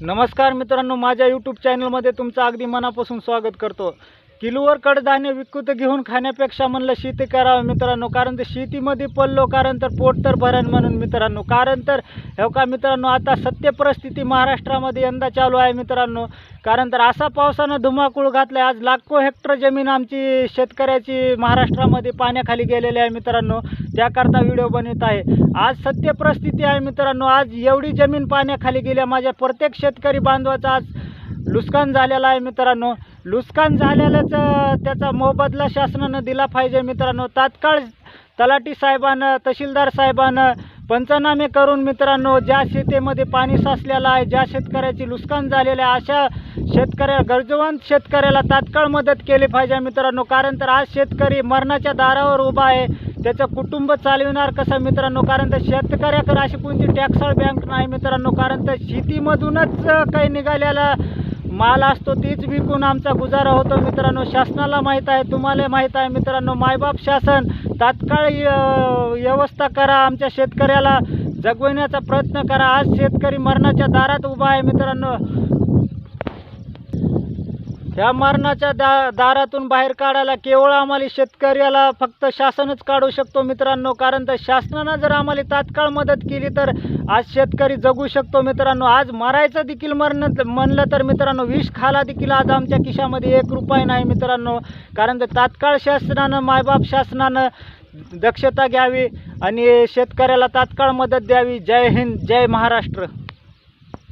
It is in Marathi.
नमस्कार मित्रांनो, माझ्या यूट्यूब चॅनलमध्ये तुमचं अगदी मनापासून स्वागत करतो। किलोवर कडधान्य विकत घेऊन खाण्यापेक्षा म्हणलं शेती करावं मित्रांनो, कारण तर शेतीमध्ये पडलो कारण तर पोट तर भरण म्हणून मित्रांनो। कारण तर हो का मित्रांनो, आता सत्य परिस्थिती महाराष्ट्रामध्ये यंदा चालू आहे मित्रांनो। कारण तर असा पावसानं धुमाकूळ घातलाय, आज लाखो हेक्टर जमीन आमची शेतकऱ्याची महाराष्ट्रामध्ये पाण्याखाली गेलेली आहे मित्रांनो। त्याकरता व्हिडिओ बनवत आहे। आज सत्य परिस्थिती आहे मित्रांनो, आज एवढी जमीन पाण्याखाली गेल्या, माझ्या प्रत्येक शेतकरी बांधवाचा आज नुकसान झालेलं आहे मित्रांनो। नुकसान झालेल्याच त्याचा मोबदला शासनानं दिला पाहिजे मित्रांनो। तात्काळ तलाठी साहेबांना, तहसीलदार साहेबांना पंचनामे करून मित्रांनो, ज्या शेतीमध्ये पाणी साचलेलं आहे, ज्या शेतकऱ्याची नुकसान झालेलं आहे, अशा शेतकऱ्या गरजवंत शेतकऱ्याला तात्काळ मदत केली पाहिजे मित्रांनो। कारण तर आज शेतकरी मरणाच्या दारावर उभा आहे, त्याचं कुटुंब चालविणार कसं मित्रांनो। कारण तर शेतकऱ्याकडे अशी कोणती टॅक्सळ बँक नाही मित्रांनो। कारण तर शेतीमधूनच काही निघालेला माल असतो, तीच विकून आमचा गुजारा होतो मित्रांनो। शासनाला माहीत आहे, तुम्हाला माहीत आहे मित्रांनो। मायबाप शासन तात्काळ व्यवस्था करा, आमच्या शेतकऱ्याला जगवण्याचा प्रयत्न करा। आज शेतकरी मरणाच्या दारात उभा आहे मित्रांनो। ह्या मरणाच्या दारातून बाहेर काढायला केवळ आम्हाला शेतकऱ्याला फक्त शासनच काढू शकतो मित्रांनो। कारण तर शासनानं जर आम्हाला तात्काळ मदत केली तर आज शेतकरी जगू शकतो मित्रांनो। आज मरायचं देखील म्हणलं तर मित्रांनो, विष खाला देखील आज आमच्या खिशामध्ये 1 रुपया नाही मित्रांनो। कारण तर तात्काळ शासनानं, मायबाप शासनानं दक्षता घ्यावी आणि शेतकऱ्याला तात्काळ मदत द्यावी। जय हिंद, जय महाराष्ट्र।